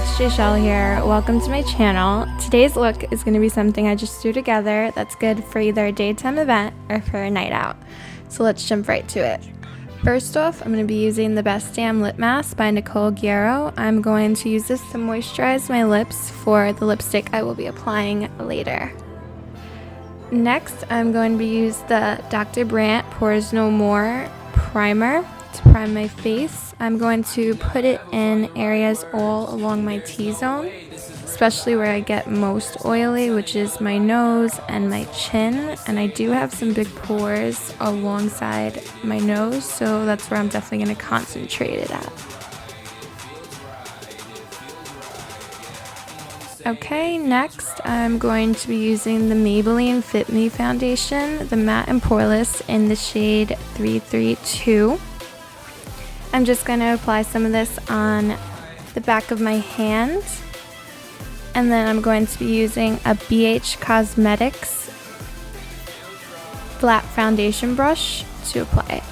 it's Jaclyn here. Welcome to my channel. Today's look is going to be something I just threw together that's good for either a daytime event or for a night out. So let's jump right to it. First off, I'm going to be using the Best Damn Lip Mask by Nicole Guerrero. I'm going to use this to moisturize my lips for the lipstick I will be applying later. Next, I'm going to use the Dr. Brandt Pores No More primer to prime my face. I'm going to put it in areas all along my T-zone, especially where I get most oily, which is my nose and my chin. And I do have some big pores alongside my nose, so that's where I'm definitely going to concentrate it at. Okay, next I'm going to be using the Maybelline Fit Me foundation, the matte and poreless in the shade 332. I'm just going to apply some of this on the back of my hand, and then I'm going to be using a BH Cosmetics flat foundation brush to apply it.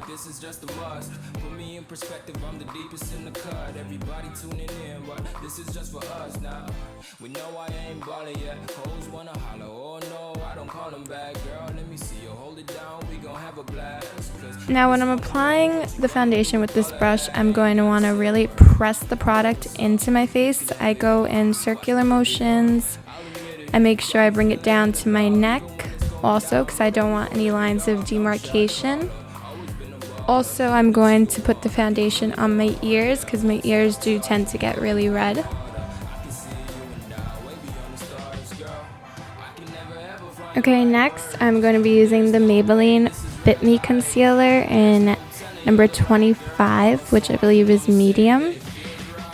This is just a must. Put me in perspective, I'm the deepest in the cut. Everybody tuning in, but this is just for us now. We know I ain't ballin' yet. Hoes wanna holler, oh no, I don't call them back. Girl, let me see you hold it down, we gon' have a blast. Now when I'm applying the foundation with this brush, I'm going to want to really press the product into my face. I go in circular motions. I make sure I bring it down to my neck also, because I don't want any lines of demarcation. Also, I'm going to put the foundation on my ears because my ears do tend to get really red. Okay, next I'm going to be using the Maybelline Fit Me concealer in number 25, which I believe is medium.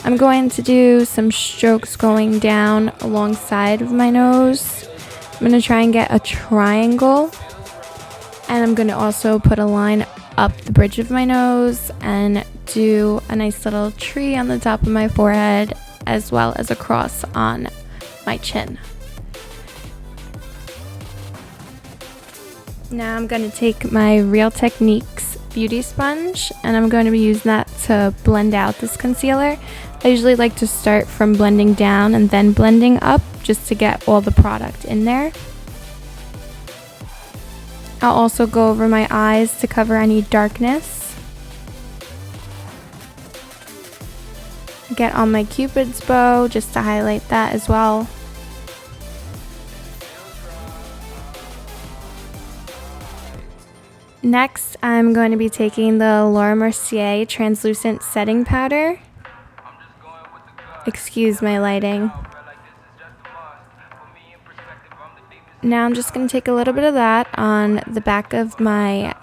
I'm going to do some strokes going down alongside of my nose. I'm going to try and get a triangle, and I'm going to also put a line up the bridge of my nose and do a nice little tree on the top of my forehead, as well as a cross on my chin. Now I'm going to take my Real Techniques beauty sponge, and I'm going to be using that to blend out this concealer. I usually like to start from blending down and then blending up just to get all the product in there. I'll also go over my eyes to cover any darkness. Get on my Cupid's bow just to highlight that as well. Next, I'm going to be taking the Laura Mercier translucent setting powder. Excuse my lighting. Now I'm just going to take a little bit of that on the back of my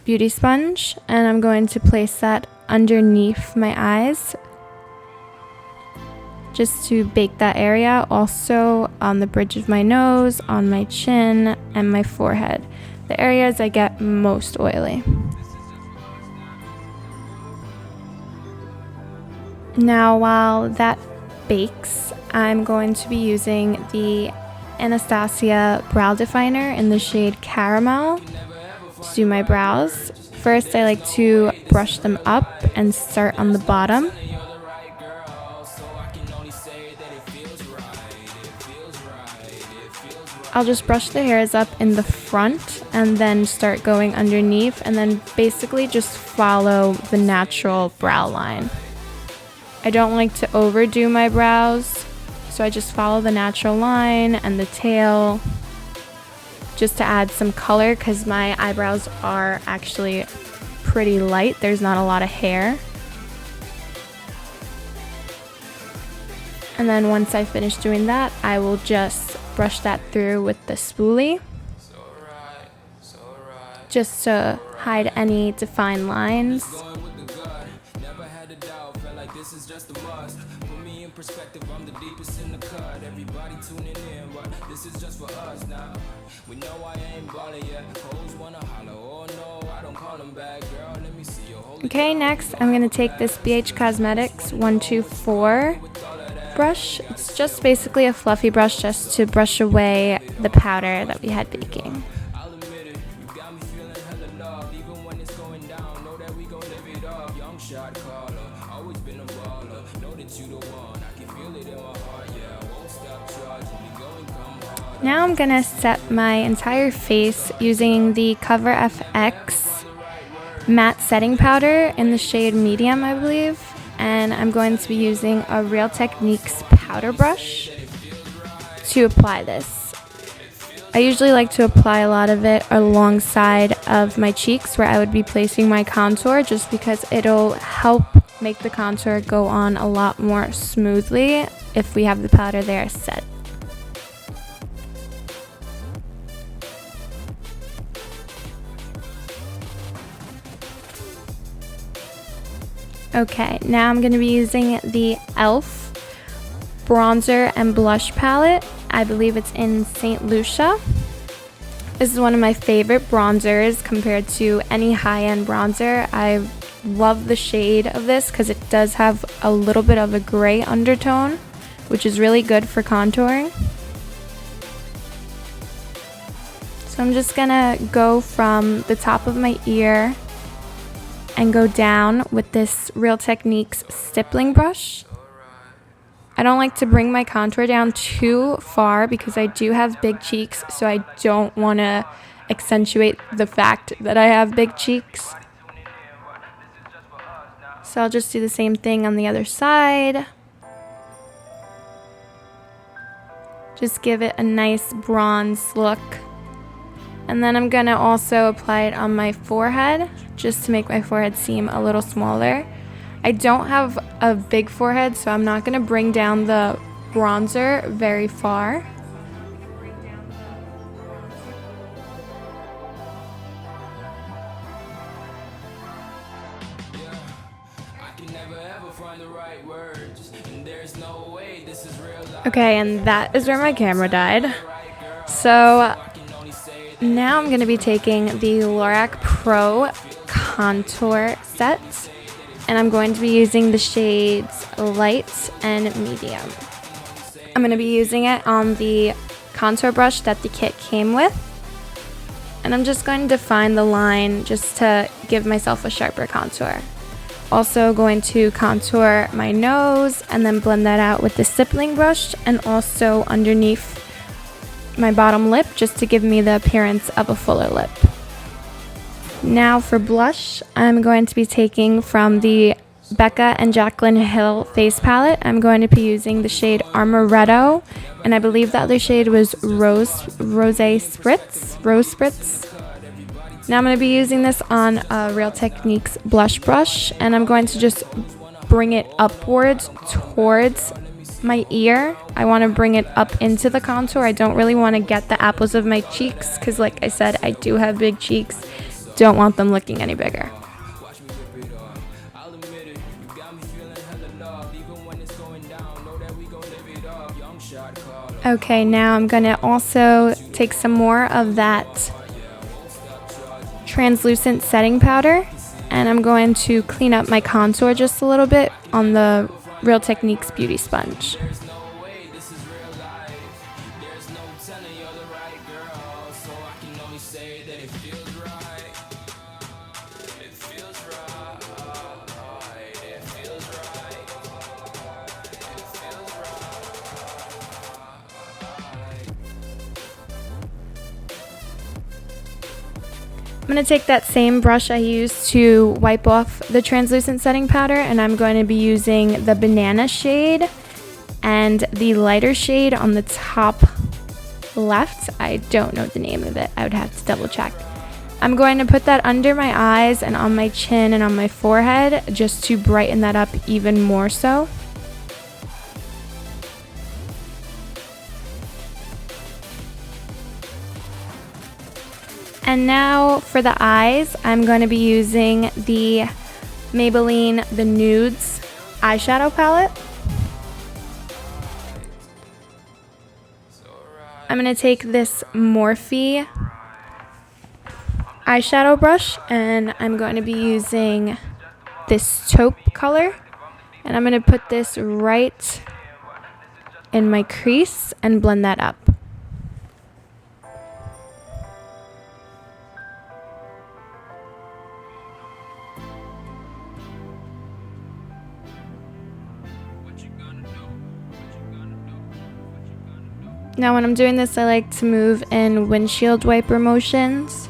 beauty sponge, and I'm going to place that underneath my eyes just to bake that area. Also on the bridge of my nose, on my chin, and my forehead, the areas I get most oily. Now while that bakes, I'm going to be using the Anastasia brow definer in the shade Caramel to do my brows. First, I like to brush them up and start on the bottom. I'll just brush the hairs up in the front and then start going underneath, and then basically just follow the natural brow line. I don't like to overdo my brows, so I just follow the natural line and the tail just to add some color, because my eyebrows are actually pretty light. There's not a lot of hair. And then once I finish doing that, I will just brush that through with the spoolie just to hide any defined lines. Perspective, I'm the deepest in the cut. Everybody tuning in, but this is just for us now. We know I ain't ballin' yet. Hoes wanna holler, oh no, I don't call them back. Girl, let me see you hold it. Okay, next I'm gonna take this BH Cosmetics 124 brush. It's just basically a fluffy brush just to brush away the powder that we had baking. Now I'm gonna set my entire face using the Cover FX matte setting powder in the shade medium, I believe, and I'm going to be using a Real Techniques powder brush to apply this. I usually like to apply a lot of it alongside of my cheeks where I would be placing my contour, just because it'll help make the contour go on a lot more smoothly if we have the powder there set. Okay, now I'm going to be using the e.l.f. bronzer and blush palette. I believe it's in St. Lucia. This is one of my favorite bronzers compared to any high-end bronzer. I love the shade of this because it does have a little bit of a gray undertone, which is really good for contouring. So I'm just going to go from the top of my ear and go down with this Real Techniques stippling brush. I don't like to bring my contour down too far because I do have big cheeks, so I don't want to accentuate the fact that I have big cheeks. So I'll just do the same thing on the other side. Just give it a nice bronze look. And then I'm gonna also apply it on my forehead, just to make my forehead seem a little smaller. I don't have a big forehead, so I'm not gonna bring down the bronzer very far. Okay, and that is where my camera died. So now I'm going to be taking the Lorac Pro Contour Set, and I'm going to be using the shades Light and Medium. I'm going to be using it on the contour brush that the kit came with, and I'm just going to define the line just to give myself a sharper contour. Also going to contour my nose and then blend that out with the stippling brush, and also underneath my bottom lip just to give me the appearance of a fuller lip. Now for blush, I'm going to be taking from the Becca and Jaclyn Hill face palette. I'm going to be using the shade Amaretto, and I believe the other shade was Rose Spritz. Now I'm going to be using this on a Real Techniques blush brush, and I'm going to just bring it upwards towards my ear. I want to bring it up into the contour. I don't really want to get the apples of my cheeks because, like I said, I do have big cheeks. Don't want them looking any bigger. Okay, now I'm going to also take some more of that translucent setting powder, and I'm going to clean up my contour just a little bit on the Real Techniques Beauty Sponge. I'm going to take that same brush I used to wipe off the translucent setting powder, and I'm going to be using the banana shade and the lighter shade on the top left. I don't know the name of it. I would have to double check. I'm going to put that under my eyes and on my chin and on my forehead just to brighten that up even more so. And now for the eyes, I'm going to be using the Maybelline the Nudes eyeshadow palette. I'm going to take this Morphe eyeshadow brush, and I'm going to be using this taupe color, and I'm going to put this right in my crease and blend that up. Now when I'm doing this, I like to move in windshield wiper motions,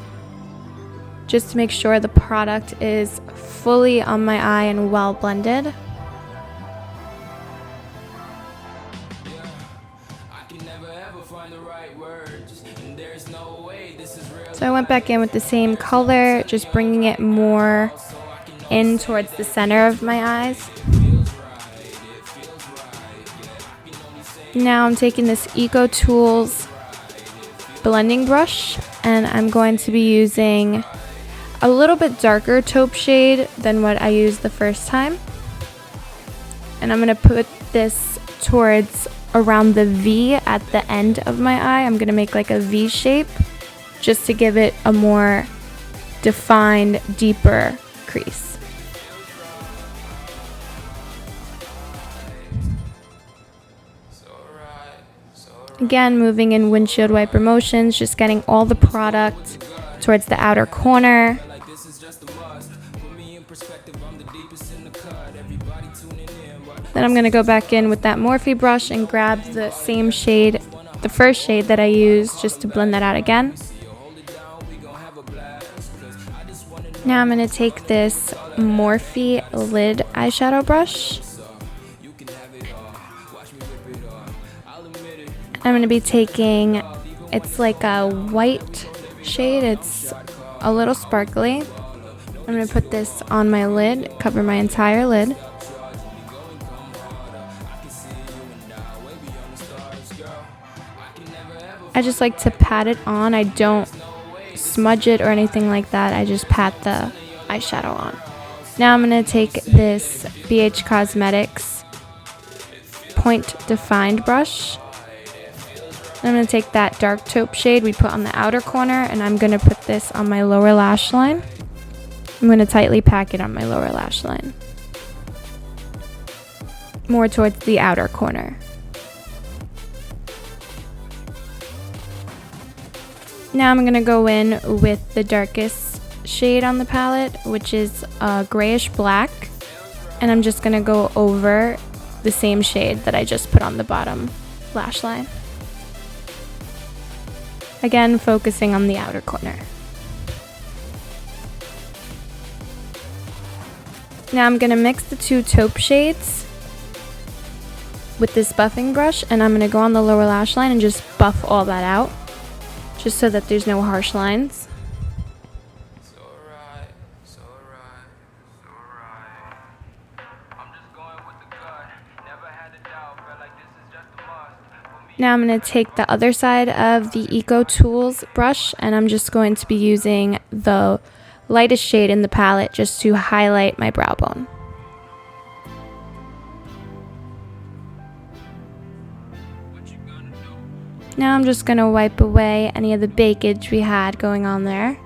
just to make sure the product is fully on my eye and well blended. So I went back in with the same color, just bringing it more in towards the center of my eyes. Now I'm taking this Eco Tools blending brush, and I'm going to be using a little bit darker taupe shade than what I used the first time. And I'm going to put this towards around the V at the end of my eye. I'm going to make like a V shape just to give it a more defined, deeper crease. Again, moving in windshield wiper motions, just getting all the product towards the outer corner. Then I'm going to go back in with that Morphe brush and grab the same shade, the first shade that I used, just to blend that out again. Now I'm going to take this Morphe lid eyeshadow brush. I'm going to be taking, it's like a white shade, it's a little sparkly. I'm going to put this on my lid, cover my entire lid. I just like to pat it on. I don't smudge it or anything like that. I just pat the eyeshadow on. Now I'm going to take this BH Cosmetics Point Defined brush. I'm going to take that dark taupe shade we put on the outer corner, and I'm going to put this on my lower lash line. I'm going to tightly pack it on my lower lash line, more towards the outer corner. Now I'm going to go in with the darkest shade on the palette, which is a grayish black, and I'm just going to go over the same shade that I just put on the bottom lash line. Again, focusing on the outer corner. Now I'm going to mix the two taupe shades with this buffing brush, and I'm going to go on the lower lash line and just buff all that out, just so that there's no harsh lines. Now I'm going to take the other side of the Eco Tools brush, and I'm just going to be using the lightest shade in the palette just to highlight my brow bone. Now I'm just going to wipe away any of the bakage we had going on there.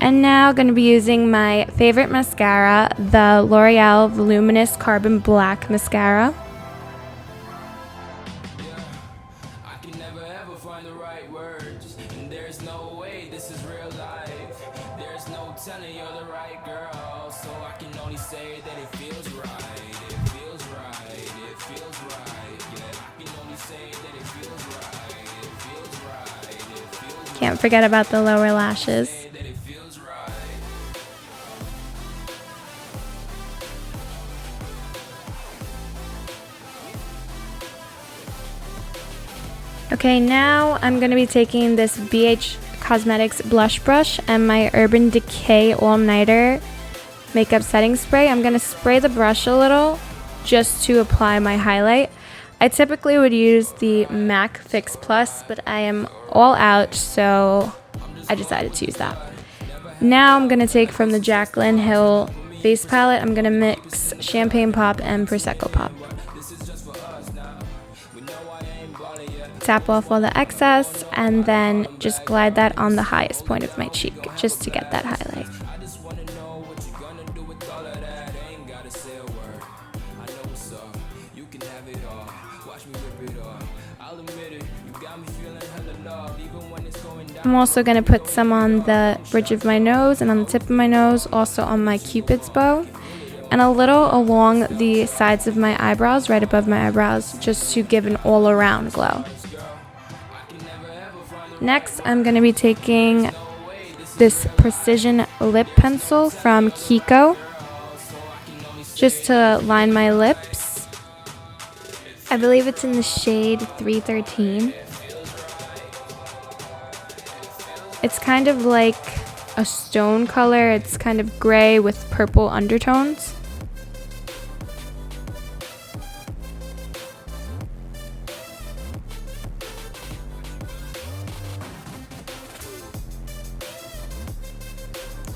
And now I'm going to be using my favorite mascara, the L'Oreal Voluminous Carbon Black Mascara. Can't forget about the lower lashes. Okay, now I'm going to be taking this BH Cosmetics blush brush and my Urban Decay All Nighter makeup setting spray. I'm going to spray the brush a little just to apply my highlight. I typically would use the MAC Fix Plus, but I am all out, so I decided to use that. Now I'm going to take from the Jaclyn Hill face palette, I'm going to mix Champagne Pop and Prosecco Pop. Tap off all the excess and then just glide that on the highest point of my cheek just to get that highlight. I'm also going to put some on the bridge of my nose and on the tip of my nose, also on my Cupid's bow. and a little along the sides of my eyebrows, right above my eyebrows, just to give an all-around glow. Next, I'm going to be taking this Precision Lip Pencil from Kiko, just to line my lips. I believe it's in the shade 313. It's kind of like a stone color. It's kind of gray with purple undertones.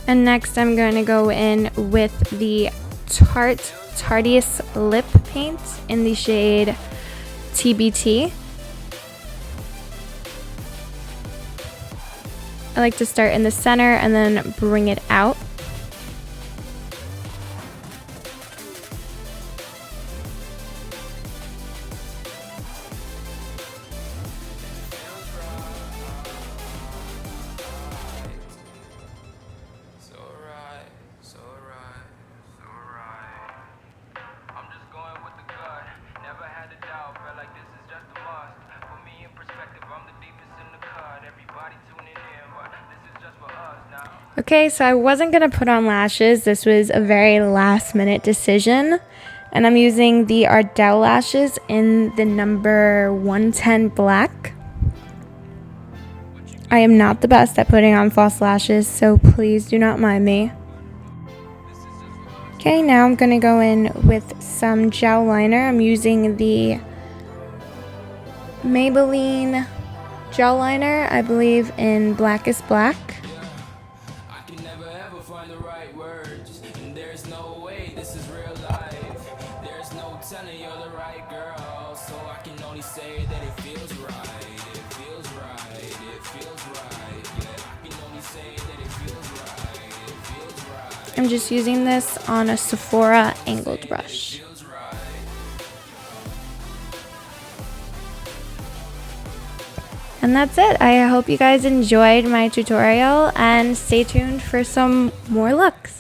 And next I'm going to go in with the Tartiest lip paint in the shade TBT. I like to start in the center and then bring it out. Okay, so I wasn't going to put on lashes. This was a very last minute decision. And I'm using the Ardell lashes in the number 110 black. I am not the best at putting on false lashes, so please do not mind me. Okay, now I'm going to go in with some gel liner. I'm using the Maybelline gel liner, I believe in Blackest black. I'm just using this on a Sephora angled brush. And that's it. I hope you guys enjoyed my tutorial and stay tuned for some more looks.